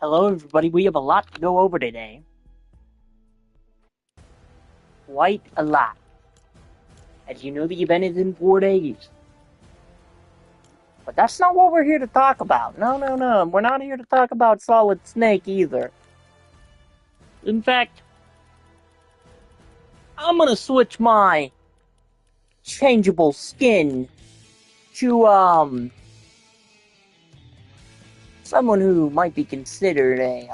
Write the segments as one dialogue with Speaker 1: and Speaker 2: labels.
Speaker 1: Hello, everybody. We have a lot to go over today. Quite a lot. As you know, the event is in 4 days. But that's not what we're here to talk about. No. We're not here to talk about Solid Snake either. In fact, I'm gonna switch my changeable skin to, someone who might be considered a,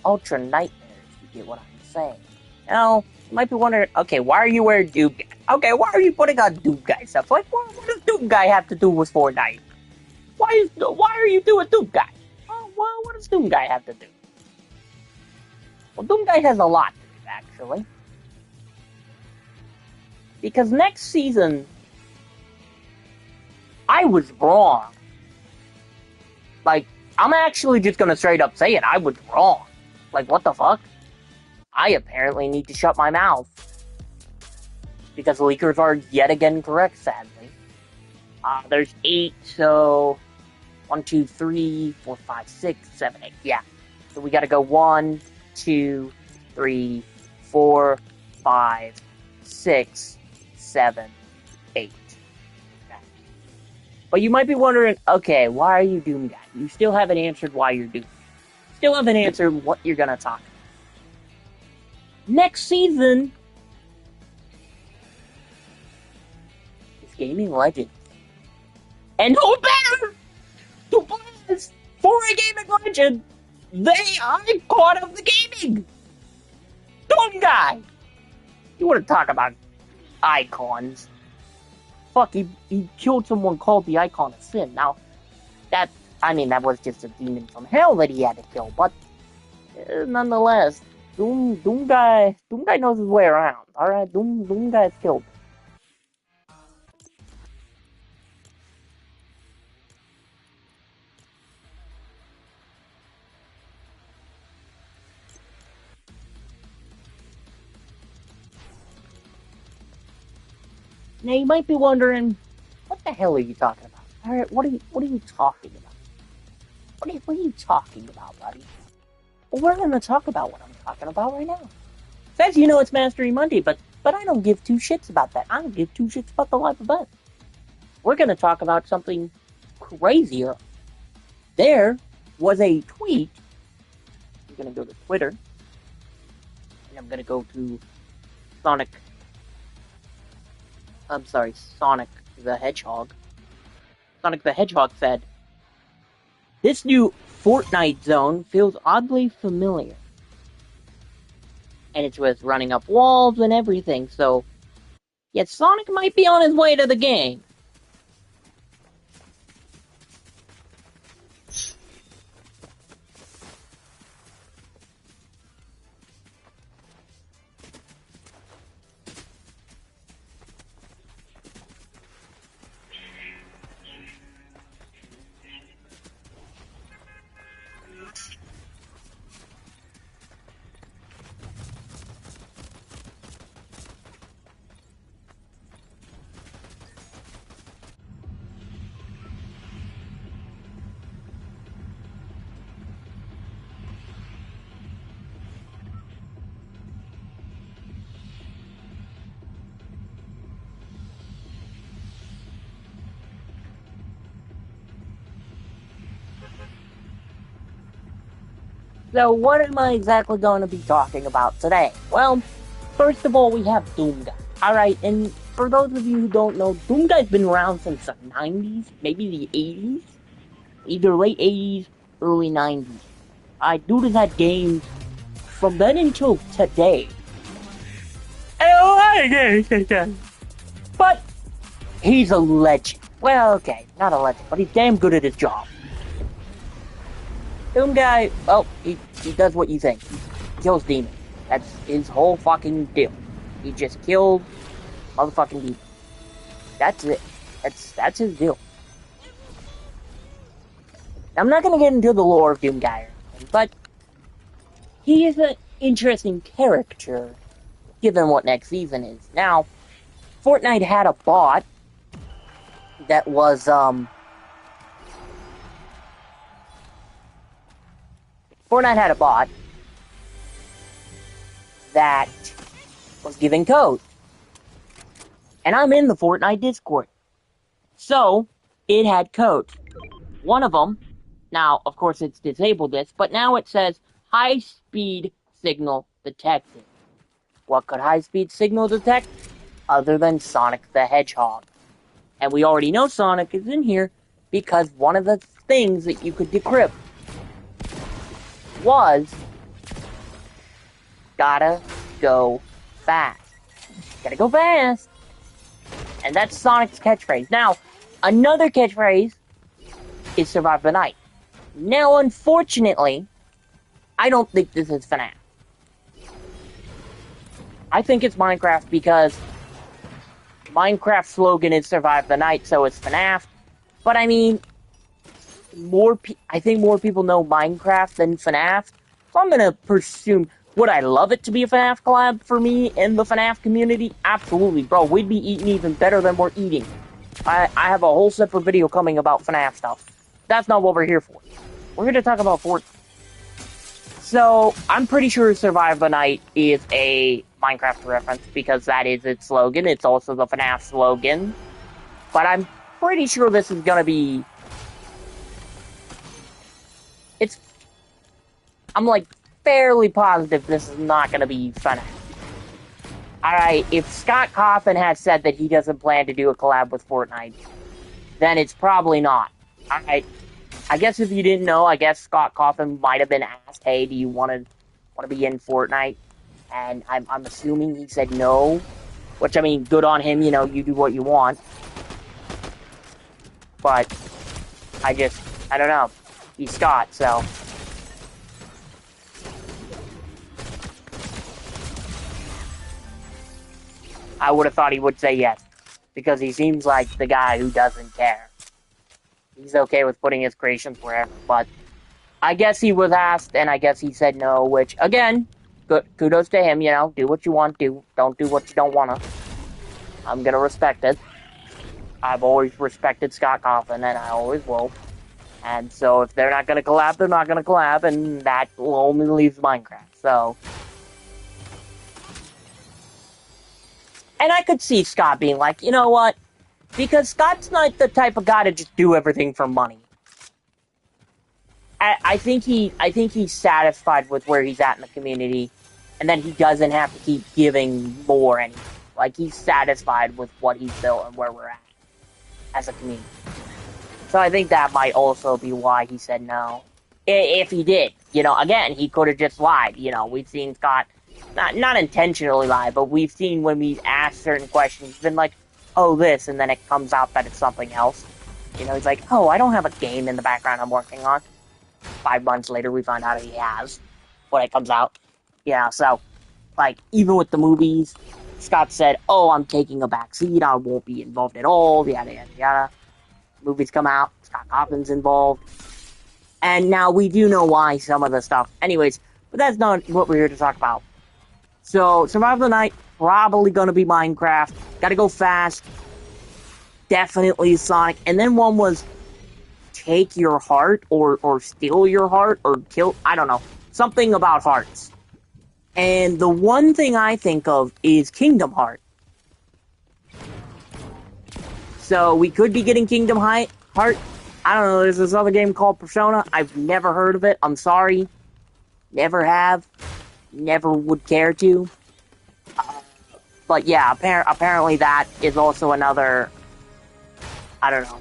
Speaker 1: ultra nightmare, if you get what I'm saying. Now, you might be wondering, okay, why are you wearing Doom Guy? Okay, why are you putting on Doom Guy stuff? Like, what does Doom Guy have to do with Fortnite? Why are you doing Doom Guy? Oh, well, what does Doom Guy have to do? Well, Doom Guy has a lot to do, actually. Because next season, I was wrong. Like, I'm actually just gonna straight up say it, I was wrong. Like, what the fuck? I apparently need to shut my mouth. Because leakers are yet again correct, sadly. There's 8, so 1, 2, 3, 4, 5, 6, 7, 8. Yeah. So we gotta go 1, 2, 3, 4, 5, 6, 7, 8. Okay. But you might be wondering, okay, why are you doing that? You still haven't answered why you're doing it. Still haven't answered what you're gonna talk about. Next season is Gaming Legends. And who better to play as for a Gaming Legend? The icon of the gaming! Doom Guy! You want to talk about icons? Fuck, he killed someone called the Icon of Sin. Now, that was just a demon from hell that he had to kill, but nonetheless, Doom Guy knows his way around. Alright, Doom Guy's killed. Now you might be wondering, what the hell are you talking about? Alright, what are you talking about? What are you talking about, buddy? Well, we're gonna talk about what I'm talking about right now. As you know, it's Mastery Monday, but I don't give two shits about that. I don't give two shits about the live event. We're gonna talk about something crazier. There was a tweet. I'm gonna go to Twitter, and I'm gonna go to Sonic the Hedgehog. Sonic the Hedgehog said, "This new Fortnite zone feels oddly familiar." And it's with running up walls and everything, so yeah, Sonic might be on his way to the game. So what am I exactly going to be talking about today? Well, first of all, we have Doom Guy. Alright, and for those of you who don't know, Doom Guy's been around since the 90s, maybe the 80s? Either late 80s, early 90s. Dude has had games from then until today. But he's a legend. Well, okay, not a legend, but he's damn good at his job. Doom Guy, well, he does what you think. He kills demons. That's his whole fucking deal. He just killed motherfucking demons. That's it. That's his deal. I'm not gonna get into the lore of Doom Guy or anything, but he is an interesting character, given what next season is. Now, Fortnite had a bot that was, Fortnite had a bot that was giving code. And I'm in the Fortnite Discord. So, it had code. One of them, now, of course, it's disabled this, but now it says high-speed signal detected. What could high-speed signal detect? Other than Sonic the Hedgehog. And we already know Sonic is in here because one of the things that you could decrypt was gotta go fast. Gotta go fast. And that's Sonic's catchphrase. Now, another catchphrase is survive the night. Now, unfortunately, I don't think this is FNAF. I think it's Minecraft because Minecraft's slogan is survive the night, so it's FNAF. But I mean, I think more people know Minecraft than FNAF. So I'm gonna presume, would I love it to be a FNAF collab for me in the FNAF community? Absolutely, bro. We'd be eating even better than we're eating. I have a whole separate video coming about FNAF stuff. That's not what we're here for. We're here to talk about Fortnite. So, I'm pretty sure Survive the Night is a Minecraft reference because that is its slogan. It's also the FNAF slogan. But I'm pretty sure this is gonna be... I'm like fairly positive this is not gonna be FNAF. Alright, if Scott Cawthon has said that he doesn't plan to do a collab with Fortnite, then it's probably not. Alright. I guess if you didn't know, I guess Scott Cawthon might have been asked, hey, do you want to be in Fortnite? And I'm assuming he said no. Which, I mean, good on him, you know, you do what you want. But, I don't know. He's Scott, so... I would have thought he would say yes. Because he seems like the guy who doesn't care. He's okay with putting his creations wherever, but I guess he was asked, and I guess he said no, which, again, kudos to him, you know, do what you want to, don't do what you don't want to. I'm gonna respect it. I've always respected Scott Cawthon, and I always will. And so if they're not gonna collab, they're not gonna collab, and that will only leave Minecraft, so... And I could see Scott being like, you know what? Because Scott's not the type of guy to just do everything for money. I think he's satisfied with where he's at in the community, and then he doesn't have to keep giving more anymore. Like, he's satisfied with what he's built and where we're at as a community. So I think that might also be why he said no. If he did, you know, again, he could have just lied. You know, we've seen Scott not intentionally lie, but we've seen when we ask certain questions, he's been like, oh, this, and then it comes out that it's something else. You know, he's like, oh, I don't have a game in the background I'm working on. 5 months later, we find out he has when it comes out. Yeah, so, like, even with the movies, Scott said, oh, I'm taking a back seat, I won't be involved at all, yada, yada, yada. Movies come out, Scott Cawthon's involved. And now we do know why some of the stuff. Anyways, but that's not what we're here to talk about. So, Survival of the Night, probably gonna be Minecraft. Gotta go fast. Definitely Sonic. And then one was take your heart, or steal your heart, or kill, I don't know. Something about hearts. And the one thing I think of is Kingdom Heart. So, we could be getting Kingdom Heart. I don't know, there's this other game called Persona. I've never heard of it. I'm sorry. Never have. Never would care to. But yeah, apparently that is also another, I don't know,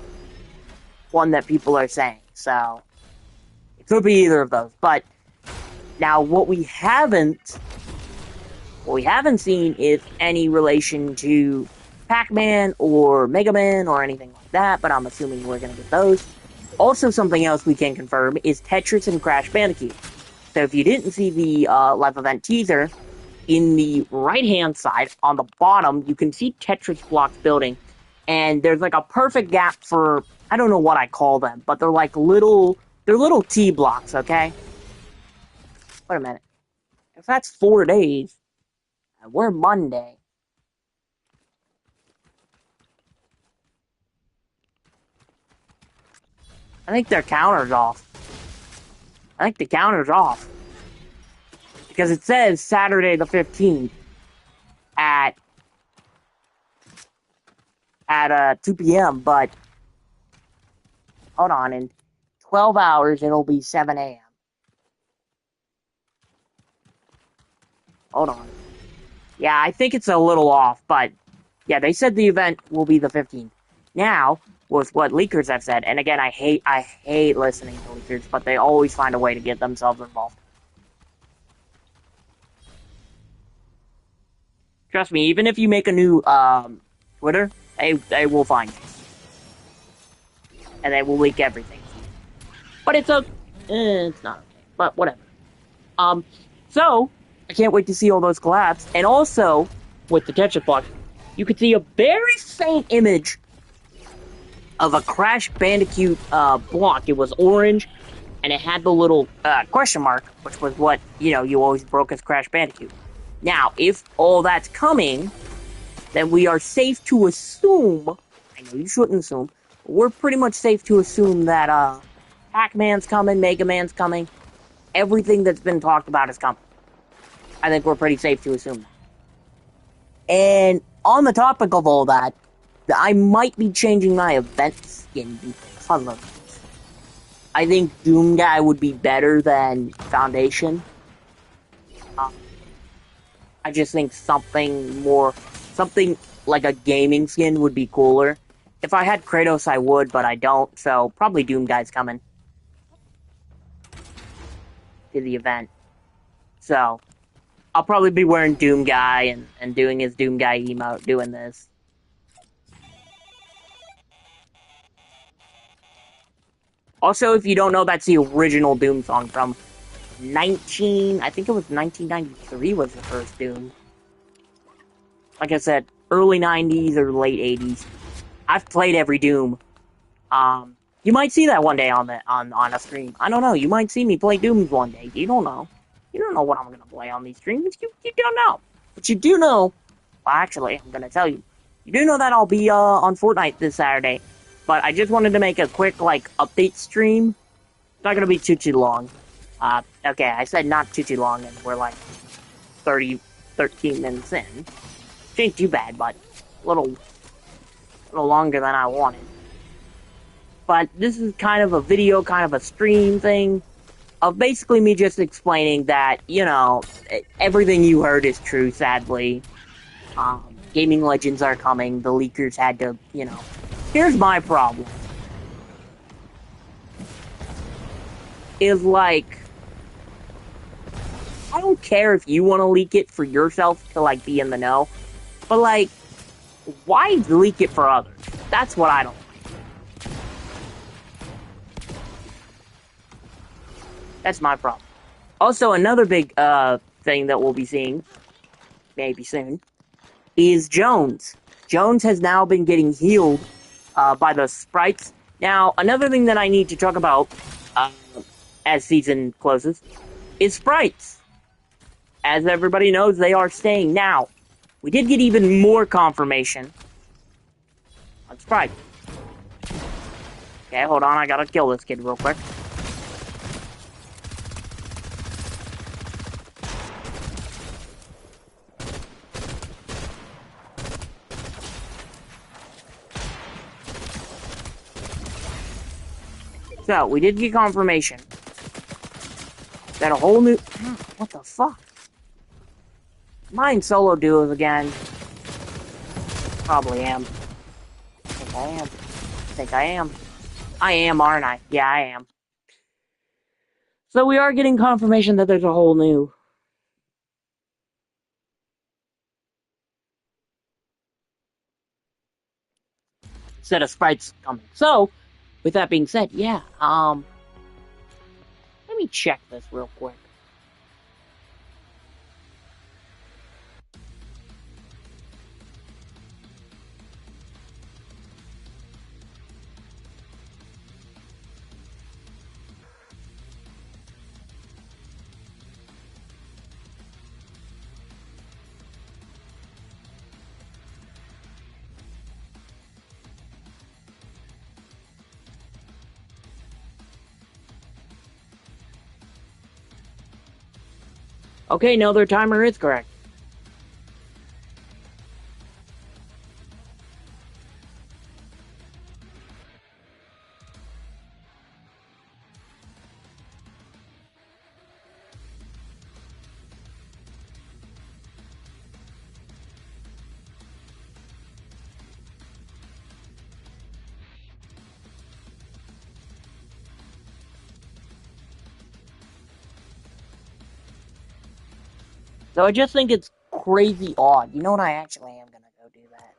Speaker 1: one that people are saying. So, it could be either of those. But, now what we haven't seen is any relation to Pac-Man or Mega Man or anything like that, but I'm assuming we're going to get those. Also, something else we can confirm is Tetris and Crash Bandicoot. So if you didn't see the live event teaser, in the right-hand side, on the bottom, you can see Tetris blocks building, and there's like a perfect gap for, I don't know what I call them, but they're like little T blocks, okay? Wait a minute. If that's 4 days, and we're Monday. I think their counter's off. I think the counter's off. Because it says Saturday the 15th at 2 p.m., but hold on, in 12 hours it'll be 7 a.m. Hold on. Yeah, I think it's a little off, but yeah, they said the event will be the 15th. Now, with what leakers have said, and again, I hate listening to leakers, but they always find a way to get themselves involved. Trust me, even if you make a new Twitter, they will find you. And they will leak everything. But it's not okay. But whatever. So I can't wait to see all those collabs. And also, with the ketchup box, you could see a very faint image of a Crash Bandicoot block. It was orange, and it had the little question mark, which was what, you always broke as Crash Bandicoot. Now, if all that's coming, then we are safe to assume, I know you shouldn't assume, but we're pretty much safe to assume that Pac-Man's coming, Mega Man's coming, everything that's been talked about is coming. I think we're pretty safe to assume that. And on the topic of all that, I might be changing my event skin because of this. I think Doom Guy would be better than Foundation. I just think something like a gaming skin would be cooler. If I had Kratos, I would, but I don't, so probably Doom Guy's coming to the event. So, I'll probably be wearing Doom Guy and doing his Doom Guy emote, doing this. Also, if you don't know, that's the original Doom song from I think it was 1993 was the first Doom. Like I said, early 90s or late 80s. I've played every Doom. You might see that one day on a stream. I don't know. You might see me play Dooms one day. You don't know. You don't know what I'm gonna play on these streams. You don't know. But you do know. Well, actually, I'm gonna tell you. You do know that I'll be on Fortnite this Saturday. But I just wanted to make a quick update stream. It's not gonna be too long. Okay, I said not too long, and we're 13 minutes in. Which ain't too bad, but a little longer than I wanted. But this is kind of a video, kind of a stream thing of basically me just explaining that, everything you heard is true, sadly. Gaming Legends are coming. The leakers had to, Here's my problem. Is I don't care if you want to leak it for yourself to, be in the know. But, why leak it for others? That's what I don't like. That's my problem. Also, another big thing that we'll be seeing, maybe soon, is Jones. Jones has now been getting healed by the sprites. Now, another thing that I need to talk about as season closes is sprites. As everybody knows, they are staying. Now, we did get even more confirmation on sprites. Okay, hold on. I gotta kill this kid real quick. So, we did get confirmation that a whole new... What the fuck? Mine solo duos again. Probably am. I think I am. I am, aren't I? Yeah, I am. So we are getting confirmation that there's a whole new... set of sprites coming. So, with that being said, yeah, let me check this real quick. Okay, no, their timer is correct. So I just think it's crazy odd. You know what? I actually am gonna go do that.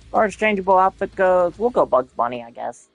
Speaker 1: As far as changeable outfit goes, we'll go Bugs Bunny, I guess.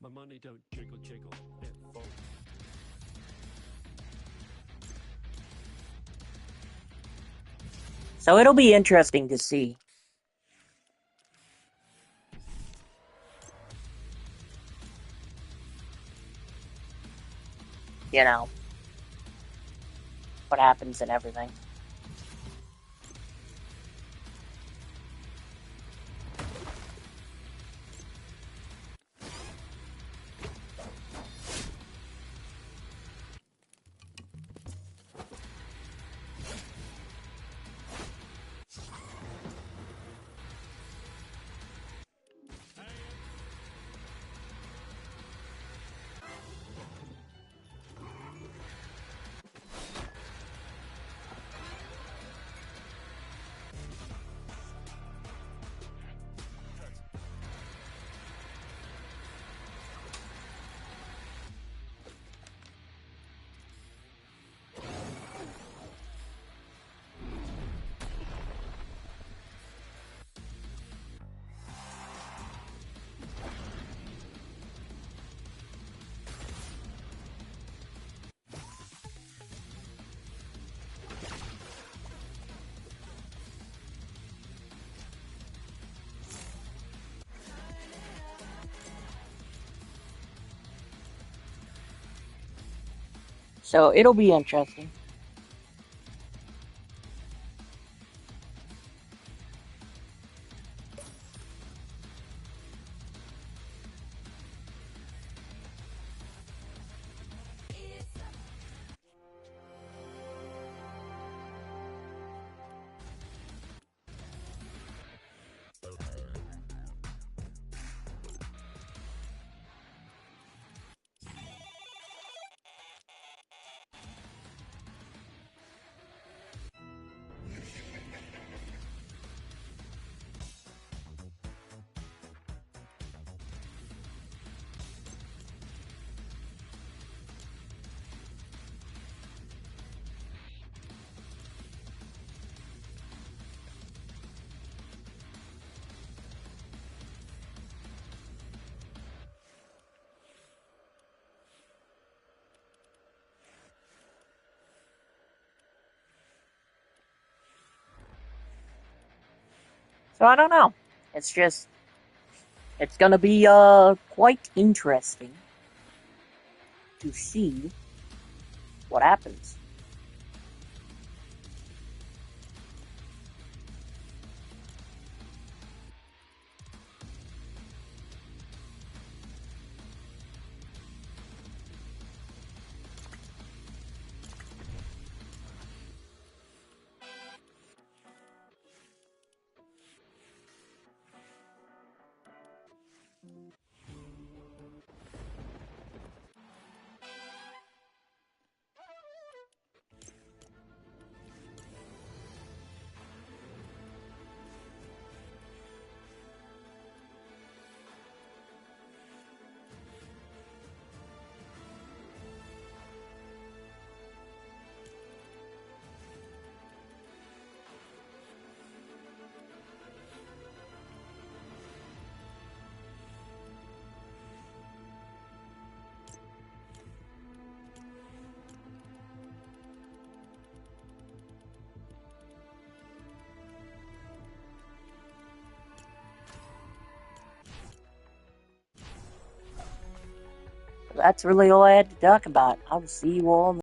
Speaker 2: My money don't jiggle jiggle, it falls.
Speaker 1: So it'll be interesting to see. You know, what happens and everything. So it'll be interesting. So I don't know. It's just, it's gonna be quite interesting to see what happens. That's really all I had to talk about. I will see you all